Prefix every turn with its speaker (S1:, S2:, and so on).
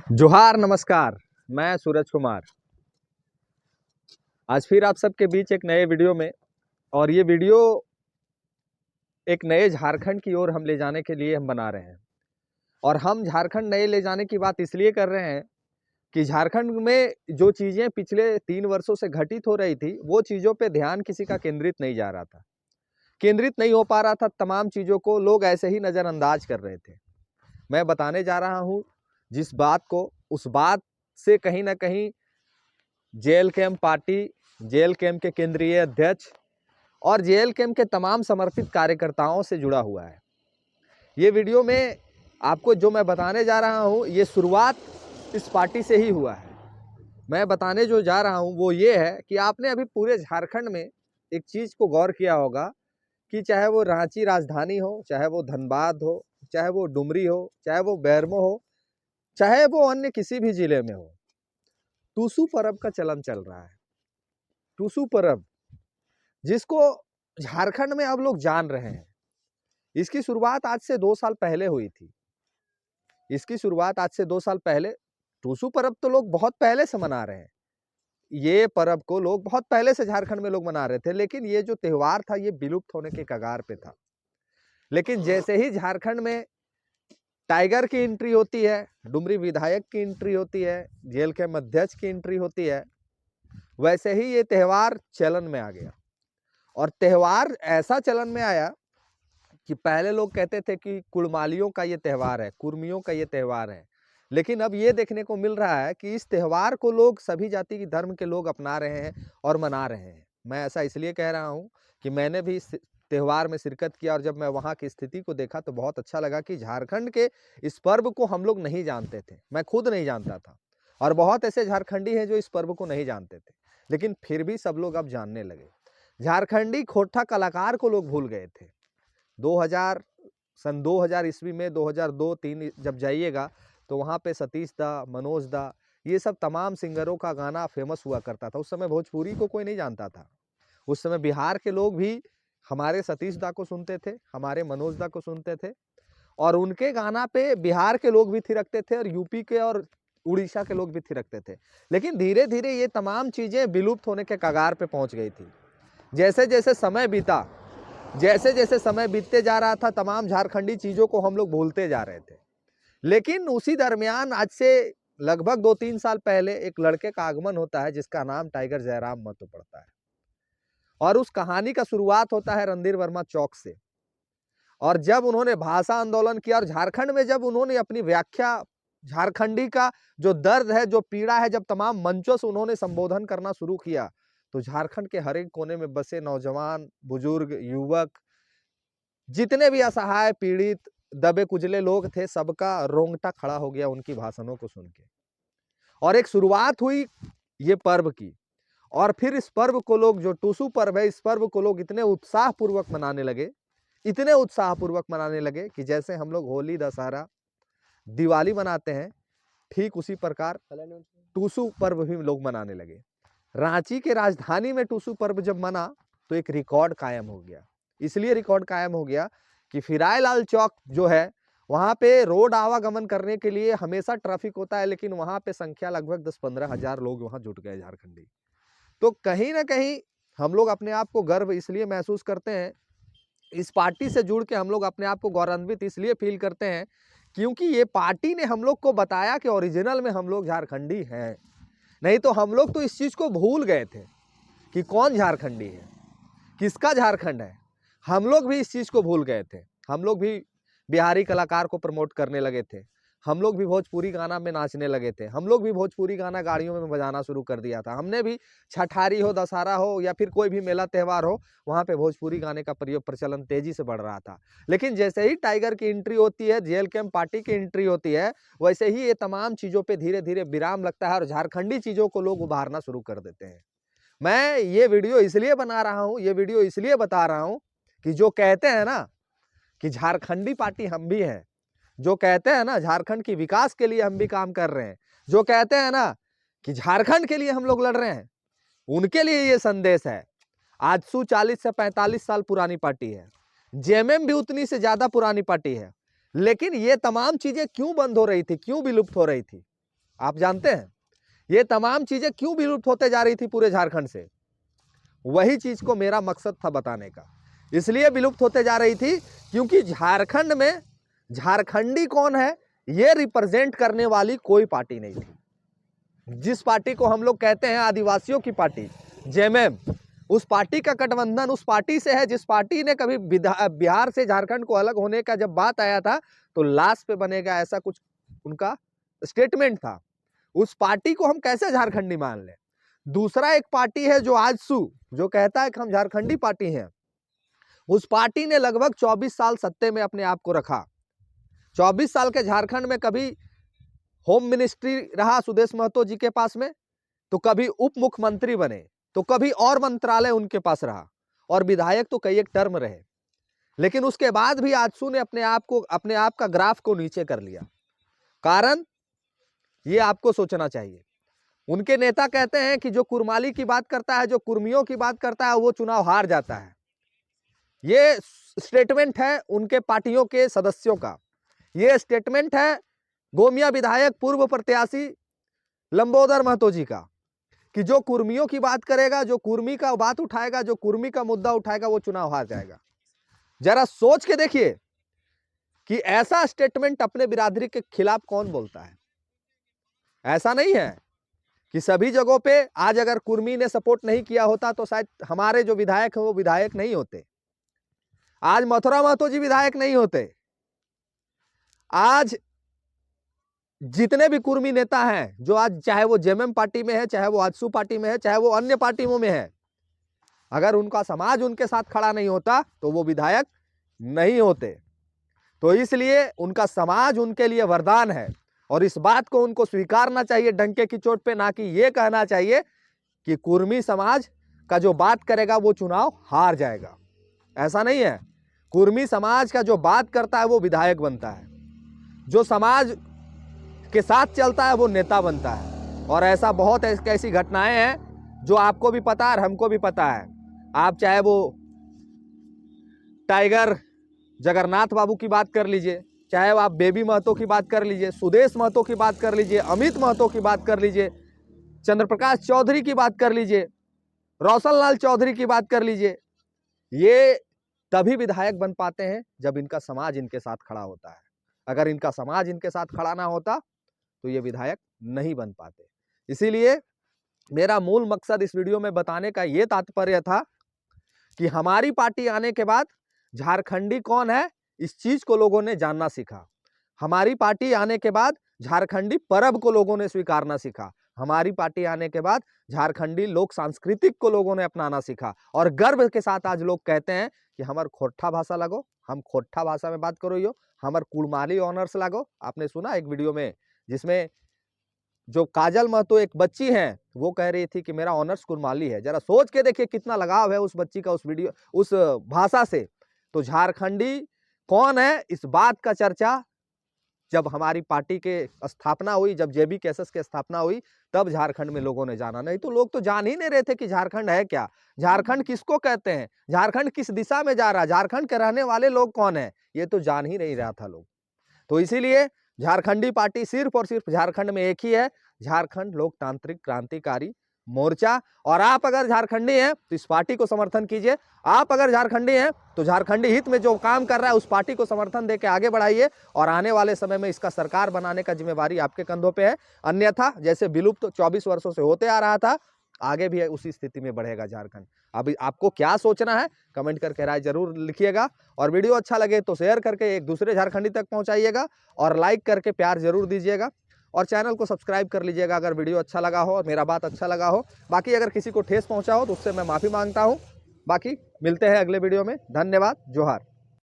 S1: जोहार नमस्कार। मैं सूरज कुमार आज फिर आप सबके बीच एक नए वीडियो में। और ये वीडियो एक नए झारखंड की ओर हम ले जाने के लिए हम बना रहे हैं। और हम झारखंड नए ले जाने की बात इसलिए कर रहे हैं कि झारखंड में जो चीज़ें पिछले 3 वर्षों से घटित हो रही थी वो चीज़ों पे ध्यान किसी का केंद्रित नहीं जा रहा था, केंद्रित नहीं हो पा रहा था। तमाम चीज़ों को लोग ऐसे ही नज़रअंदाज कर रहे थे। मैं बताने जा रहा हूँ जिस बात को, उस बात से कहीं ना कहीं जेएलकेएम पार्टी, जेएलकेएम के केंद्रीय अध्यक्ष और जेएलकेएम के तमाम समर्पित कार्यकर्ताओं से जुड़ा हुआ है। ये वीडियो में आपको जो मैं बताने जा रहा हूँ ये शुरुआत इस पार्टी से ही हुआ है। मैं बताने जो जा रहा हूँ वो ये है कि आपने अभी पूरे झारखंड में एक चीज़ को गौर किया होगा कि चाहे वो रांची राजधानी हो, चाहे वो धनबाद हो, चाहे वो डुमरी हो, चाहे वो बेरमो हो, चाहे वो अन्य किसी भी जिले में हो, टूसू पर्व का चलन चल रहा है। टूसू पर्व जिसको झारखंड में अब लोग जान रहे हैं। इसकी शुरुआत आज से 2 साल पहले हुई थी। इसकी शुरुआत आज से 2 साल पहले, टूसू पर्व तो लोग बहुत पहले से मना रहे हैं। ये पर्व को लोग बहुत पहले से झारखंड में लोग मना रहे थे, लेकिन ये जो त्योहार था ये विलुप्त होने के कगार पे था। लेकिन जैसे ही झारखंड में टाइगर की एंट्री होती है, डुमरी विधायक की एंट्री होती है, जेएलकेएम अध्यक्ष की एंट्री होती है, वैसे ही ये त्यौहार चलन में आ गया। और त्यौहार ऐसा चलन में आया कि पहले लोग कहते थे कि कुड़मालियों का ये त्यौहार है, कुर्मियों का ये त्यौहार है, लेकिन अब ये देखने को मिल रहा है कि इस त्यौहार को लोग सभी जाति की धर्म के लोग अपना रहे हैं और मना रहे हैं। मैं ऐसा इसलिए कह रहा हूँ कि मैंने भी इस त्यौहार में शिरकत किया और जब मैं वहाँ की स्थिति को देखा तो बहुत अच्छा लगा कि झारखंड के इस पर्व को हम लोग नहीं जानते थे। मैं खुद नहीं जानता था और बहुत ऐसे झारखंडी हैं जो इस पर्व को नहीं जानते थे, लेकिन फिर भी सब लोग अब जानने लगे। झारखंडी खोटा कलाकार को लोग भूल गए थे। 2000 ईस्वी में 2002-3 जब जाइएगा तो वहाँ पे सतीश दा, मनोज दा, ये सब तमाम सिंगरों का गाना फेमस हुआ करता था। उस समय भोजपुरी को कोई नहीं जानता था। उस समय बिहार के लोग भी हमारे सतीश दा को सुनते थे, हमारे मनोज दा को सुनते थे और उनके गाना पे बिहार के लोग भी थिरकते थे और यूपी के और उड़ीसा के लोग भी थिरकते थे। लेकिन धीरे धीरे ये तमाम चीज़ें विलुप्त होने के कगार पे पहुँच गई थी। जैसे जैसे समय बीता, जैसे जैसे समय बीतते जा रहा था, तमाम झारखंडी चीज़ों को हम लोग भूलते जा रहे थे। लेकिन उसी दरमियान आज से लगभग 2-3 साल पहले एक लड़के का आगमन होता है जिसका नाम टाइगर जयराम महतो पड़ता है और उस कहानी का शुरुआत होता है रणधीर वर्मा चौक से। और जब उन्होंने भाषा आंदोलन किया और झारखंड में जब उन्होंने अपनी व्याख्या, झारखंडी का जो दर्द है, जो पीड़ा है, जब तमाम मंचों से उन्होंने संबोधन करना शुरू किया तो झारखंड के हर एक कोने में बसे नौजवान, बुजुर्ग, युवक, जितने भी असहाय, पीड़ित, दबे कुचले लोग थे, सबका रोंगटा खड़ा हो गया उनकी भाषणों को सुन के। और एक शुरुआत हुई ये पर्व की। और फिर इस पर्व को लोग, जो टूसू पर्व है, इस पर्व को लोग इतने उत्साहपूर्वक मनाने लगे, इतने उत्साहपूर्वक मनाने लगे कि जैसे हम लोग होली, दशहरा, दिवाली मनाते हैं, ठीक उसी प्रकार टूसू पर्व भी लोग मनाने लगे। रांची के राजधानी में टूसू पर्व जब मना तो एक रिकॉर्ड कायम हो गया। इसलिए रिकॉर्ड कायम हो गया कि फिरायलाल चौक जो है वहाँ पे रोड आवागमन करने के लिए हमेशा ट्रैफिक होता है, लेकिन वहाँ पे संख्या लगभग 10-15 हजार लोग वहाँ जुट गए झारखंडी। तो कहीं ना कहीं हम लोग अपने आप को गर्व इसलिए महसूस करते हैं, इस पार्टी से जुड़ के हम लोग अपने आप को गौरवान्वित इसलिए फील करते हैं क्योंकि ये पार्टी ने हम लोग को बताया कि ओरिजिनल में हम लोग झारखंडी हैं। नहीं तो हम लोग तो इस चीज़ को भूल गए थे कि कौन झारखंडी है, किसका झारखंड है। हम लोग भी इस चीज़ को भूल गए थे। हम लोग भी बिहारी कलाकार को प्रमोट करने लगे थे, हम लोग भी भोजपुरी गाना में नाचने लगे थे, हम लोग भी भोजपुरी गाना गाड़ियों में बजाना शुरू कर दिया था। हमने भी छठारी हो, दशहरा हो या फिर कोई भी मेला त्यौहार हो, वहाँ पे भोजपुरी गाने का प्रचलन तेजी से बढ़ रहा था। लेकिन जैसे ही टाइगर की एंट्री होती है, जेएलकेएम पार्टी की एंट्री होती है, वैसे ही ये तमाम चीज़ों पर धीरे धीरे विराम लगता है और झारखंडी चीज़ों को लोग उभारना शुरू कर देते हैं। मैं ये वीडियो इसलिए बना रहा हूँ, ये वीडियो इसलिए बता रहा हूँ कि जो कहते हैं ना कि झारखंडी पार्टी हम भी हैं, जो कहते हैं ना झारखंड की विकास के लिए हम भी काम कर रहे हैं, जो कहते हैं ना कि झारखंड के लिए हम लोग लड़ रहे हैं, उनके लिए ये संदेश है। आजसू 40 से 45 साल पुरानी पार्टी है, जेएमएम भी उतनी से ज्यादा पुरानी पार्टी है, लेकिन ये तमाम चीजें क्यों बंद हो रही थी, क्यों विलुप्त हो रही थी? आप जानते हैं ये तमाम चीजें क्यों विलुप्त होते जा रही थी पूरे झारखंड से? वही चीज को मेरा मकसद था बताने का। इसलिए विलुप्त होते जा रही थी क्योंकि झारखंड में झारखंडी कौन है ये रिप्रेजेंट करने वाली कोई पार्टी नहीं थी। जिस पार्टी को हम लोग कहते हैं आदिवासियों की पार्टी, जेएमएम, उस पार्टी का गठबंधन उस पार्टी से है जिस पार्टी ने कभी बिहार से झारखंड को अलग होने का जब बात आया था तो लाश पे बनेगा ऐसा कुछ उनका स्टेटमेंट था। उस पार्टी को हम कैसे झारखंडी मान लें? दूसरा एक पार्टी है जो आजसू, जो कहता है कि हम झारखंडी पार्टी हैं। उस पार्टी ने लगभग 24 साल सत्ते में अपने आप को रखा। 24 साल के झारखंड में कभी होम मिनिस्ट्री रहा सुदेश महतो जी के पास में, तो कभी उप मुख्यमंत्री बने, तो कभी और मंत्रालय उनके पास रहा, और विधायक तो कई एक टर्म रहे। लेकिन उसके बाद भी आजसू ने अपने आप का ग्राफ को नीचे कर लिया। कारण ये आपको सोचना चाहिए। उनके नेता कहते हैं कि जो कुरमाली की बात करता है, जो कुर्मियों की बात करता है, वो चुनाव हार जाता है। ये स्टेटमेंट है उनके पार्टियों के सदस्यों का। ये स्टेटमेंट है गोमिया विधायक पूर्व प्रत्याशी लंबोदर महतो जी का, कि जो कुर्मियों की बात करेगा, जो कुर्मी का बात उठाएगा, जो कुर्मी का मुद्दा उठाएगा, वो चुनाव हार जाएगा। जरा सोच के देखिए कि ऐसा स्टेटमेंट अपने बिरादरी के खिलाफ कौन बोलता है? ऐसा नहीं है कि सभी जगहों पे आज अगर कुर्मी ने सपोर्ट नहीं किया होता तो शायद हमारे जो विधायक हैं वो विधायक नहीं होते। आज मथुरा महतो जी विधायक नहीं होते। आज जितने भी कुर्मी नेता हैं, जो आज चाहे वो जेएमएम पार्टी में है, चाहे वो आजसू पार्टी में है, चाहे वो अन्य पार्टियों में है, अगर उनका समाज उनके साथ खड़ा नहीं होता तो वो विधायक नहीं होते। तो इसलिए उनका समाज उनके लिए वरदान है, और इस बात को उनको स्वीकारना चाहिए डंके की चोट पे, ना कि ये कहना चाहिए कि कुर्मी समाज का जो बात करेगा वो चुनाव हार जाएगा। ऐसा नहीं है। कुर्मी समाज का जो बात करता है वो विधायक बनता है, जो समाज के साथ चलता है वो नेता बनता है। और ऐसा बहुत ऐसी घटनाएं हैं जो आपको भी पता है और हमको भी पता है। आप चाहे वो टाइगर जगन्नाथ बाबू की बात कर लीजिए, चाहे आप बेबी महतो की बात कर लीजिए, सुदेश महतो की बात कर लीजिए, अमित महतो की बात कर लीजिए, चंद्रप्रकाश चौधरी की बात कर लीजिए, रोशन लाल चौधरी की बात कर लीजिए। ये तभी विधायक बन पाते हैं जब इनका समाज इनके साथ खड़ा होता है। अगर इनका समाज इनके साथ खड़ा ना होता तो ये विधायक नहीं बन पाते। इसीलिए मेरा मूल मकसद इस वीडियो में बताने का ये तात्पर्य था कि हमारी पार्टी आने के बाद झारखंडी कौन है इस चीज को लोगों ने जानना सीखा। हमारी पार्टी आने के बाद झारखंडी पर्व को लोगों ने स्वीकारना सीखा। हमारी पार्टी आने के बाद झारखंडी लोक सांस्कृतिक को लोगों ने अपनाना सीखा, और गर्व के साथ आज लोग कहते हैं कि हमार खोट्ठा भाषा लगो, हम खोट्ठा भाषा में बात करो, यो हमार कुड़माली ऑनर्स लागो। आपने सुना एक वीडियो में जिसमें जो काजल महतो एक बच्ची हैं वो कह रही थी कि मेरा ऑनर्स कुड़माली है। जरा सोच के देखिए कितना लगाव है उस बच्ची का उस भाषा से। तो झारखंडी कौन है इस बात का चर्चा जब हमारी पार्टी के स्थापना हुई, जब जेबी केसेस की स्थापना हुई, तब झारखंड में लोगों ने जाना। नहीं तो लोग तो जान ही नहीं रहे थे कि झारखंड है क्या, झारखंड किसको कहते हैं, झारखंड किस दिशा में जा रहा है, झारखंड के रहने वाले लोग कौन है, ये तो जान ही नहीं रहा था लोग। तो इसीलिए झारखंडी पार्टी सिर्फ और सिर्फ झारखंड में एक ही है, झारखंड लोकतांत्रिक क्रांतिकारी मोर्चा। और आप अगर झारखंडी हैं तो इस पार्टी को समर्थन कीजिए। आप अगर झारखंडी हैं तो झारखंडी हित में जो काम कर रहा है उस पार्टी को समर्थन देके आगे बढ़ाइए, और आने वाले समय में इसका सरकार बनाने का जिम्मेवारी आपके कंधों पे है। अन्यथा जैसे विलुप्त 24 वर्षों से होते आ रहा था, आगे भी उसी स्थिति में बढ़ेगा झारखंड। अभी आपको क्या सोचना है कमेंट करके राय जरूर लिखिएगा, और वीडियो अच्छा लगे तो शेयर करके एक दूसरे झारखंडी तक पहुंचाइएगा, और लाइक करके प्यार जरूर दीजिएगा, और चैनल को सब्सक्राइब कर लीजिएगा अगर वीडियो अच्छा लगा हो और मेरा बात अच्छा लगा हो। बाकी अगर किसी को ठेस पहुंचा हो तो उससे मैं माफ़ी मांगता हूं। बाकी मिलते हैं अगले वीडियो में। धन्यवाद। जोहार।